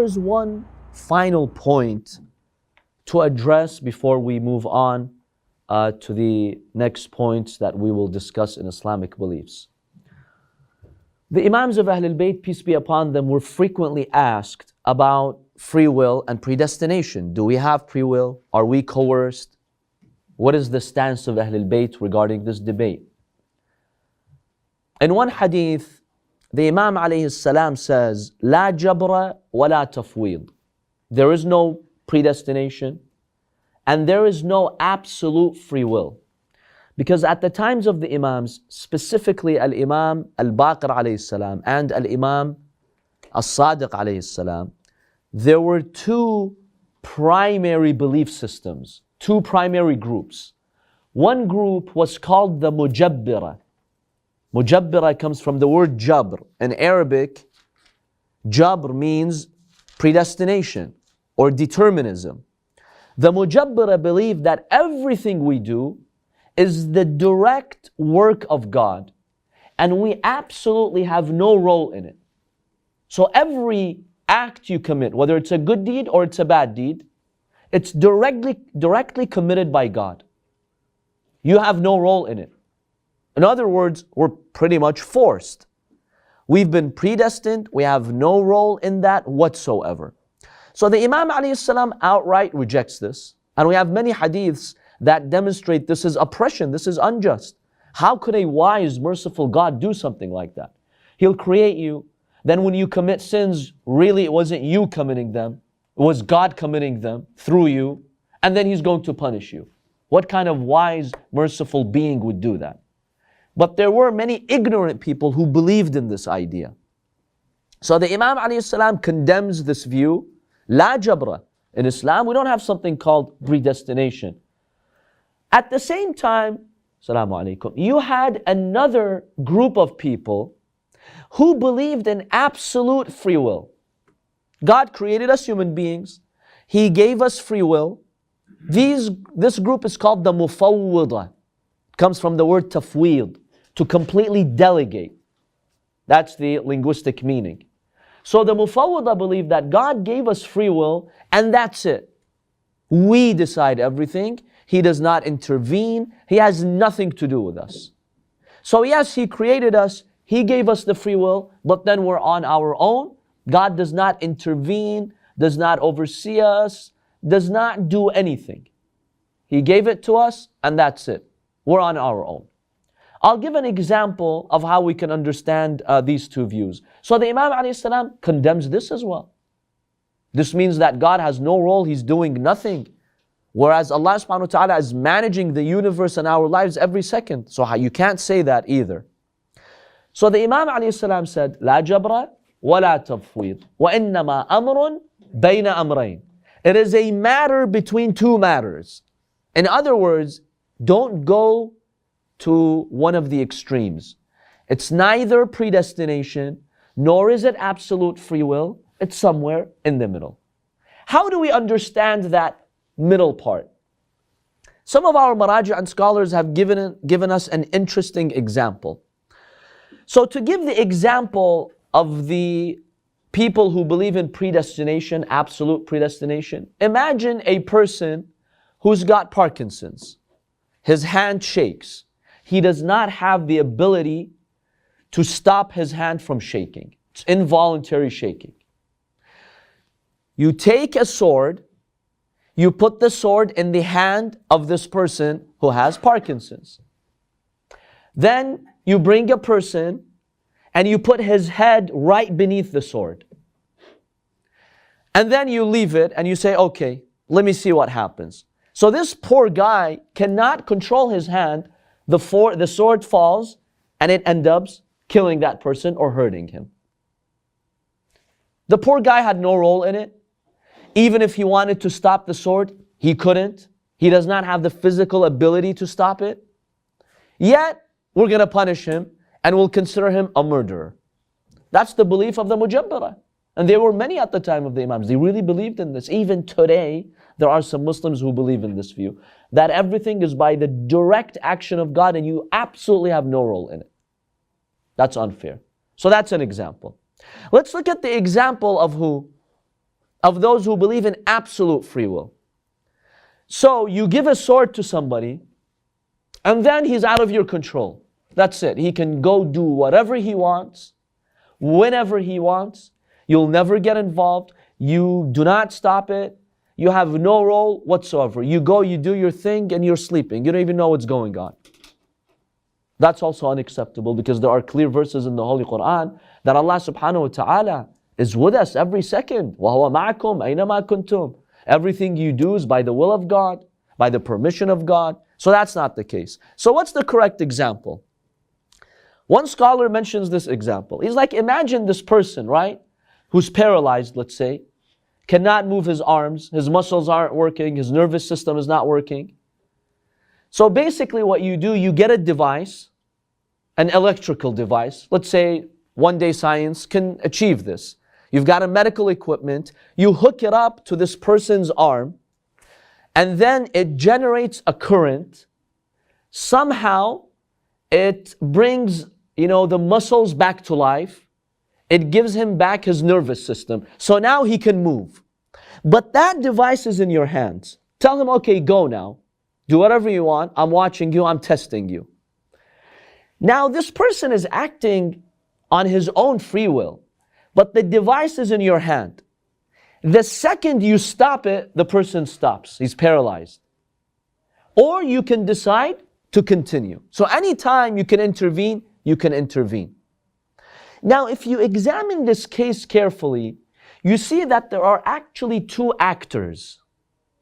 is one final point to address before we move on to the next points that we will discuss in Islamic beliefs. The Imams of Ahlulbayt, peace be upon them, were frequently asked about free will and predestination. Do we have free will? Are we coerced? What is the stance of Ahlulbayt regarding this debate? In one hadith, the Imam alayhi salam says, La jabra wa la tafweed. There is no predestination and there is no absolute free will. Because at the times of the Imams, specifically Al-Imam Al-Baqir alayhi salam and Al-Imam Al-Sadiq alayhi salam, there were two primary belief systems, two primary groups. One group was called the Mujabirah. Mujabirah comes from the word Jabr. In Arabic, Jabr means predestination or determinism. The Mujabirah believe that everything we do is the direct work of God, and we absolutely have no role in it. So every act you commit, whether it's a good deed or it's a bad deed, it's directly committed by God. You have no role in it. In other words, we're pretty much forced. We've been predestined, we have no role in that whatsoever. So the Imam alayhi salam outright rejects this, and we have many hadiths that demonstrate this is oppression, this is unjust. How could a wise, merciful God do something like that? He'll create you, then when you commit sins, really it wasn't you committing them, it was God committing them through you, and then He's going to punish you. What kind of wise, merciful being would do that? But there were many ignorant people who believed in this idea. So the Imam alayhi salam condemns this view. La jabra. In Islam, we don't have something called predestination. At the same time, Assalamu alaikum, you had another group of people who believed in absolute free will. God created us human beings. He gave us free will. This group is called the Mufaweza. It comes from the word tafweed, to completely delegate. That's the linguistic meaning. So the Mufaweza believe that God gave us free will and that's it. We decide everything. He does not intervene. He has nothing to do with us. So yes, He created us. He gave us the free will, but then we're on our own. God does not intervene, does not oversee us, does not do anything. He gave it to us and that's it. We're on our own. I'll give an example of how we can understand these two views. So the Imam alayhi salam condemns this as well. This means that God has no role, He's doing nothing. Whereas Allah subhanahu wa ta'ala is managing the universe and our lives every second. So you can't say that either. So the Imam alayhi salam said, La jabra wa la tafweed wa innama amrun bayna amrayn. It is a matter between two matters. In other words, don't go to one of the extremes. It's neither predestination, nor is it absolute free will. It's somewhere in the middle. How do we understand that middle part? Some of our maraji and scholars have given us an interesting example. So to give the example of the people who believe in predestination, absolute predestination, imagine a person who's got Parkinson's. His hand shakes. He does not have the ability to stop his hand from shaking. It's involuntary shaking. You take a sword, you put the sword in the hand of this person who has Parkinson's. Then you bring a person and you put his head right beneath the sword. And then you leave it and you say, okay, let me see what happens. So this poor guy cannot control his hand. The sword falls and it ends up killing that person or hurting him. The poor guy had no role in it. Even if he wanted to stop the sword, he couldn't. He does not have the physical ability to stop it. Yet, we're going to punish him and we'll consider him a murderer. That's the belief of the Mujabirah. And there were many at the time of the Imams. They really believed in this. Even today, there are some Muslims who believe in this view, that everything is by the direct action of God and you absolutely have no role in it. That's unfair. So that's an example. Let's look at the example of who? of those who believe in absolute free will. So you give a sword to somebody, and then he's out of your control. That's it. He can go do whatever he wants, whenever he wants. You'll never get involved. You do not stop it. You have no role whatsoever. You go, you do your thing, and you're sleeping. You don't even know what's going on. That's also unacceptable, because there are clear verses in the Holy Quran that Allah subhanahu wa ta'ala is with us every second. وَهُوَ مَعَكُمْ أَيْنَمَا كُنْتُمْ. Everything you do is by the will of God, by the permission of God. So that's not the case. So what's the correct example? One scholar mentions this example. He's like, imagine this person, right, who's paralyzed, let's say, cannot move his arms, his muscles aren't working, his nervous system is not working. So basically what you do, you get a device, an electrical device. Let's say one day science can achieve this. You've got a medical equipment, you hook it up to this person's arm, and then it generates a current. Somehow it brings, the muscles back to life. It gives him back his nervous system. So now he can move. But that device is in your hands. Tell him, okay, go now. Do whatever you want. I'm watching you. I'm testing you. Now this person is acting on his own free will, but the device is in your hand. The second you stop it, the person stops. He's paralyzed. Or you can decide to continue. So anytime you can intervene, you can intervene. Now, if you examine this case carefully, you see that there are actually two actors.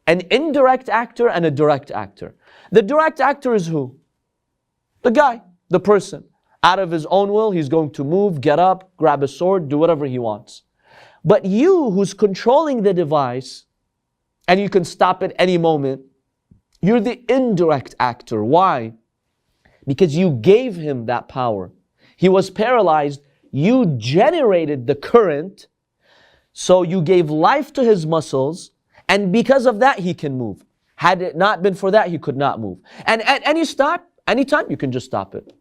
An indirect actor and a direct actor. The direct actor is who? The guy, the person. Out of his own will, he's going to move, get up, grab a sword, do whatever he wants. But you, who's controlling the device, and you can stop at any moment, you're the indirect actor. Why? Because you gave him that power. He was paralyzed. You generated the current, so you gave life to his muscles, and because of that, he can move. Had it not been for that, he could not move. And at any time, you can just stop it.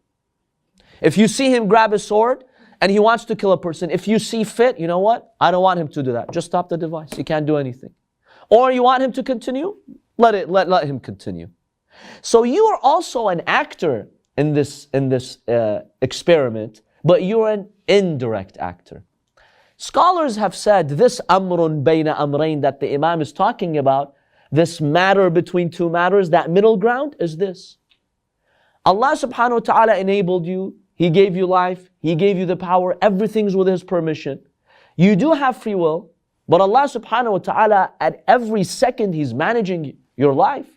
If you see him grab a sword and he wants to kill a person, if you see fit, you know what? I don't want him to do that. Just stop the device. He can't do anything. Or you want him to continue? Let him continue. So you are also an actor in this experiment, but you're an indirect actor. Scholars have said this amrun bayna amrayn that the Imam is talking about, this matter between two matters, that middle ground is this. Allah subhanahu wa ta'ala enabled you. He gave you life. He gave you the power. Everything's with His permission. You do have free will, but Allah subhanahu wa ta'ala at every second He's managing your life.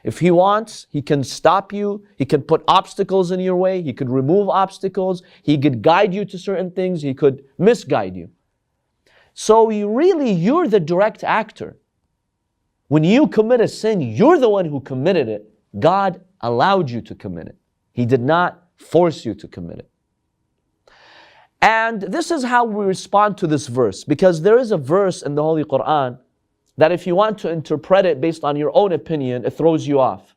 If He wants, He can stop you. He can put obstacles in your way. He could remove obstacles. He could guide you to certain things. He could misguide you. So you're the direct actor. When you commit a sin, you're the one who committed it. God allowed you to commit it. He did not force you to commit it. And this is how we respond to this verse, because there is a verse in the Holy Quran that if you want to interpret it based on your own opinion, it throws you off.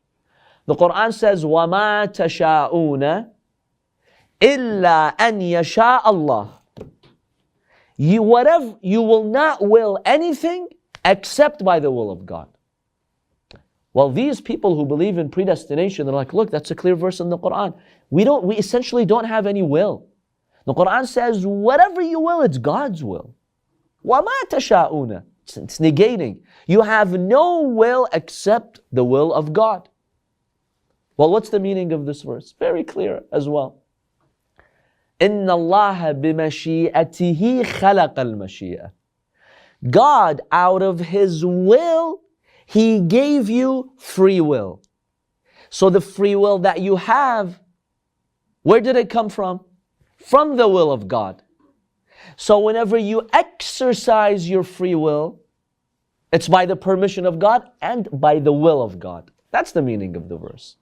The Quran says, وَمَا تَشَاءُونَ إِلَّا أَنْ يَشَاءَ اللَّهُ. You will not will anything except by the will of God. Well, these people who believe in predestination, they're like, look, that's a clear verse in the Quran. We essentially don't have any will. The Quran says, whatever you will, it's God's will. وَمَا تَشَاءُونَ. It's negating. You have no will except the will of God. Well, what's the meaning of this verse? Very clear as well. إِنَّ اللَّهَ بِمَشِيئَتِهِ خَلَقَ الْمَشِيئَةِ. God, out of His will, He gave you free will. So the free will that you have, where did it come from? From the will of God. So whenever you exercise your free will, it's by the permission of God and by the will of God. That's the meaning of the verse.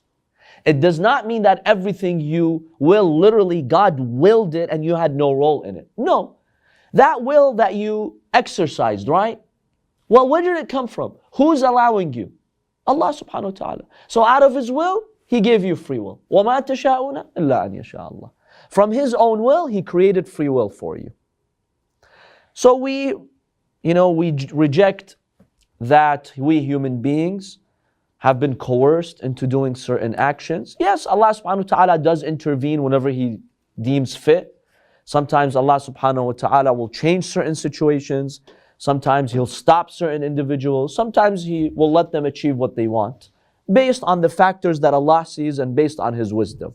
It does not mean that everything you will, literally God willed it and you had no role in it. No. That will that you exercised, right? Well, where did it come from? Who's allowing you? Allah subhanahu wa ta'ala. So out of His will, He gave you free will. وَمَا تَشَاءُونَ إِلَّا أَنْ يَشَاءَ اللَّهُ. From His own will, He created free will for you. So we we reject that we human beings have been coerced into doing certain actions. Yes, Allah subhanahu wa ta'ala does intervene whenever He deems fit. Sometimes Allah subhanahu wa ta'ala will change certain situations. Sometimes He'll stop certain individuals. Sometimes He will let them achieve what they want, based on the factors that Allah sees and based on His wisdom.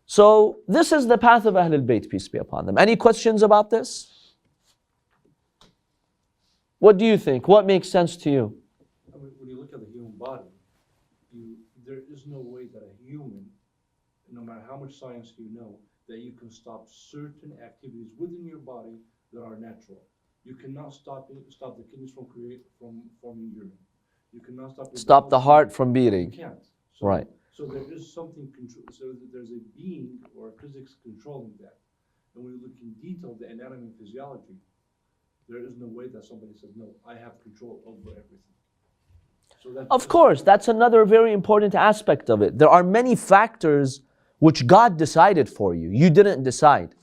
So this is the path of Ahlul Bayt, peace be upon them. Any questions about this? What do you think? What makes sense to you? When you look at the human body, there is no way that a human, no matter how much science you know, that you can stop certain activities within your body that are natural. You cannot stop the kidneys from forming urine. You cannot stop the heart from beating. You can't. Right. So there is something so there's a being or physics controlling that. And when you look in detail the anatomy and physiology, there is no way that somebody says, no, I have control over everything. So of course, that's another very important aspect of it. There are many factors which God decided for you. You didn't decide.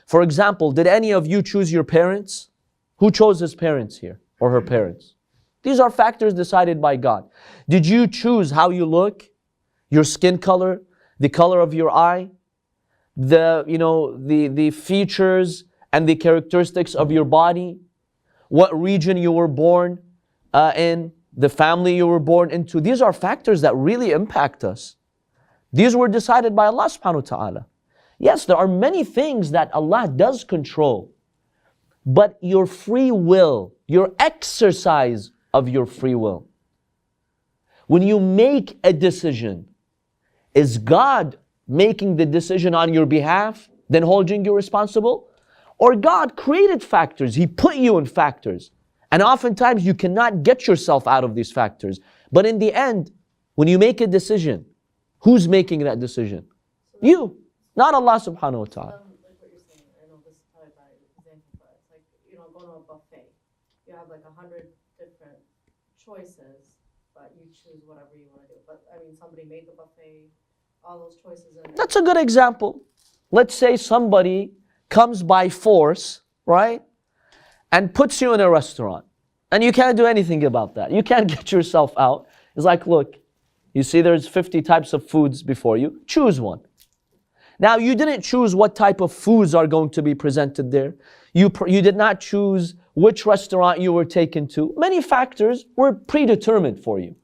For example, did any of you choose your parents? Who chose his parents here or her parents? These are factors decided by God. Did you choose how you look? Your skin color, the color of your eye, the features and the characteristics of your body, what region you were born in, the family you were born into. These are factors that really impact us. These were decided by Allah subhanahu wa ta'ala. Yes, there are many things that Allah does control, but your free will, your exercise of your free will, when you make a decision, is God making the decision on your behalf, then holding you responsible? Or God created factors, He put you in factors. And oftentimes you cannot get yourself out of these factors. But in the end, when you make a decision, who's making that decision? You, not Allah subhanahu wa ta'ala. Like what you're saying, I know this is probably a bad example, but it's like, going to a buffet. You have like 100 different choices, but you choose whatever you want to do. But I mean, somebody made the buffet, all those choices. That's a good example. Let's say somebody comes by force, right? And puts you in a restaurant. And you can't do anything about that. You can't get yourself out. It's like, look, you see there's 50 types of foods before you. Choose one. Now, you didn't choose what type of foods are going to be presented there. You did not choose which restaurant you were taken to. Many factors were predetermined for you.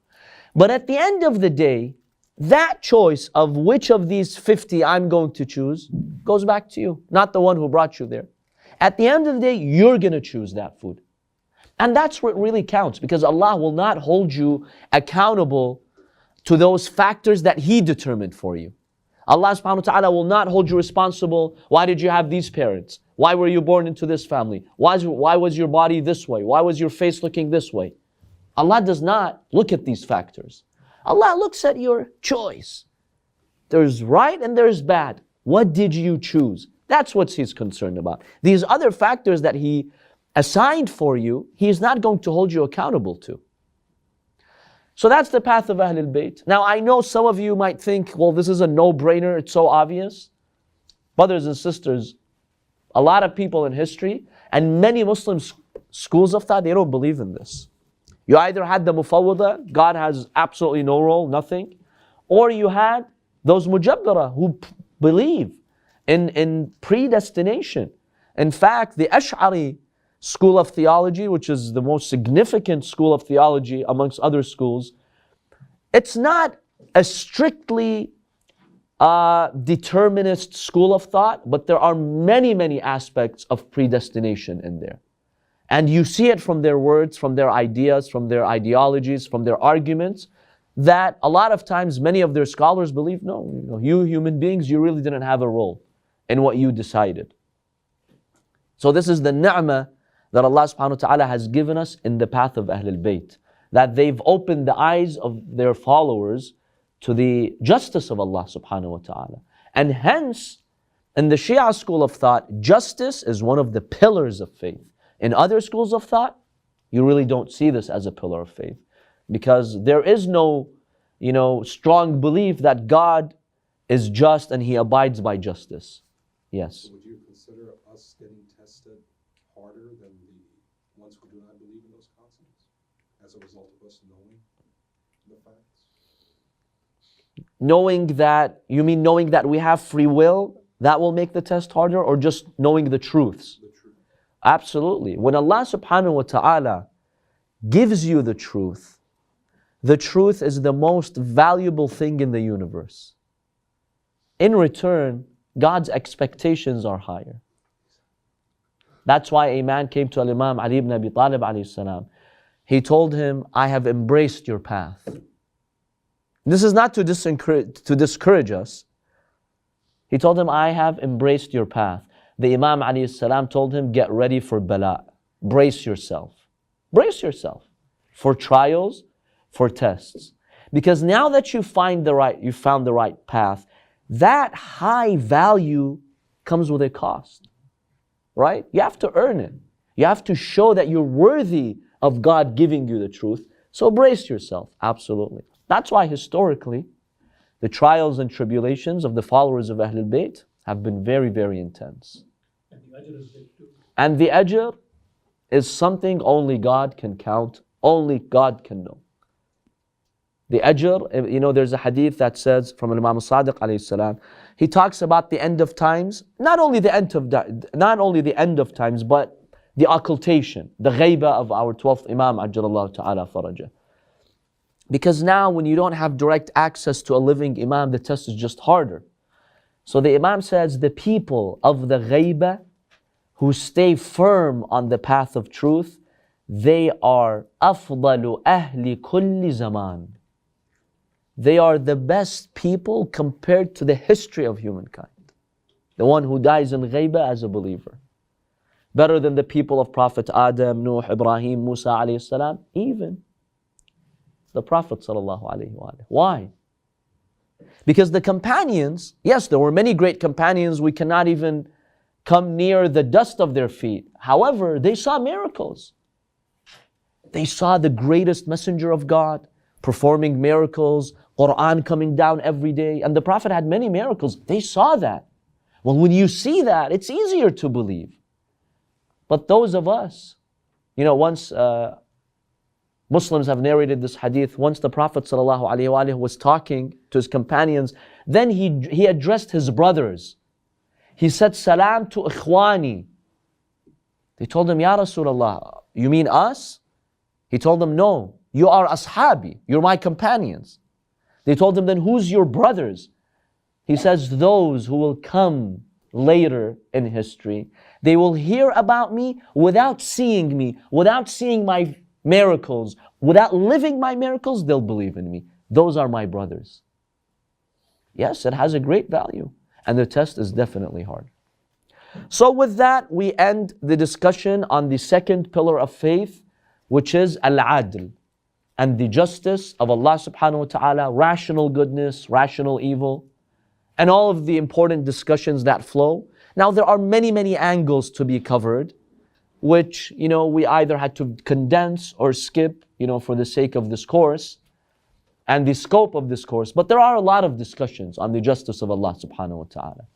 But at the end of the day, that choice of which of these 50 I'm going to choose goes back to you, not the one who brought you there. At the end of the day, you're going to choose that food. And that's what really counts, because Allah will not hold you accountable to those factors that He determined for you. Allah subhanahu wa ta'ala will not hold you responsible. Why did you have these parents? Why were you born into this family? Why was your body this way? Why was your face looking this way? Allah does not look at these factors. Allah looks at your choice. There's right and there's bad. What did you choose? That's what He's concerned about. These other factors that He assigned for you, He is not going to hold you accountable to. So that's the path of Ahlul Bayt. Now I know some of you might think, well, this is a no-brainer, it's so obvious. Brothers and sisters, a lot of people in history and many Muslim schools of thought, they don't believe in this. You either had the Mufaweza, God has absolutely no role, nothing, or you had those Mujabirah who believe in predestination. In fact, the Ash'ari school of theology, which is the most significant school of theology amongst other schools, it's not a strictly determinist school of thought, but there are many, many aspects of predestination in there. And you see it from their words, from their ideas, from their ideologies, from their arguments, that a lot of times many of their scholars believe, no, you human beings, you really didn't have a role in what you decided. So this is the ni'mah that Allah subhanahu wa ta'ala has given us in the path of Ahlul Bayt, that they've opened the eyes of their followers to the justice of Allah subhanahu wa ta'ala. And hence, in the Shia school of thought, justice is one of the pillars of faith. In other schools of thought, you really don't see this as a pillar of faith, because there is no, strong belief that God is just and He abides by justice. Yes. Would you consider us getting tested harder than ones who do not believe in those concepts as a result of us knowing the facts? Knowing that, you mean knowing that we have free will, that will make the test harder, or just knowing the truths? The truth. Absolutely. When Allah subhanahu wa ta'ala gives you the truth is the most valuable thing in the universe. In return, God's expectations are higher. That's why a man came to Imam Ali ibn Abi Talib alayhi salam. He told him, I have embraced your path. This is not to discourage us. He told him, I have embraced your path. The Imam alayhi salam told him, get ready for bala. Brace yourself. Brace yourself for trials, for tests. Because now that you found the right path, that high value comes with a cost. Right? You have to earn it. You have to show that you're worthy of God giving you the truth. So brace yourself. Absolutely. That's why historically, the trials and tribulations of the followers of Ahlulbayt have been very, very intense. And the ajr is something only God can count, only God can know. The ajr, there's a hadith that says from Imam Sadiq alayhi salam, he talks about the end of times, not only the end of times, but the occultation, the ghaibah of our 12th Imam ajjalallahu ta'ala farajah. Because now when you don't have direct access to a living Imam, the test is just harder. So the Imam says, the people of the ghaibah who stay firm on the path of truth, they are أفضل أهل كل زمان. They are the best people compared to the history of humankind. The one who dies in ghaibah as a believer. Better than the people of Prophet Adam, Nuh, Ibrahim, Musa alayhi salam, even the Prophet sallallahu alayhi wa alayhi. Why? Because the companions, yes, there were many great companions, we cannot even come near the dust of their feet. However, they saw miracles. They saw the greatest messenger of God performing miracles, Quran coming down every day, and the Prophet had many miracles. They saw that. Well, when you see that, it's easier to believe. But those of us, once Muslims have narrated this hadith, once the Prophet ﷺ was talking to his companions, then he addressed his brothers. He said, Salam to ikhwani. They told him, Ya Rasulullah, you mean us? He told them, no, you are ashabi, you're my companions. They told him, then who's your brothers? He says, those who will come later in history. They will hear about me, without seeing my miracles, without living my miracles, they'll believe in me. Those are my brothers. Yes, it has a great value. And the test is definitely hard. So with that, we end the discussion on the second pillar of faith, which is al-adl, and the justice of Allah subhanahu wa ta'ala, rational goodness, rational evil, and all of the important discussions that flow. Now there are many, many angles to be covered, which, we either had to condense or skip, for the sake of this course and the scope of this course. But there are a lot of discussions on the justice of Allah subhanahu wa ta'ala.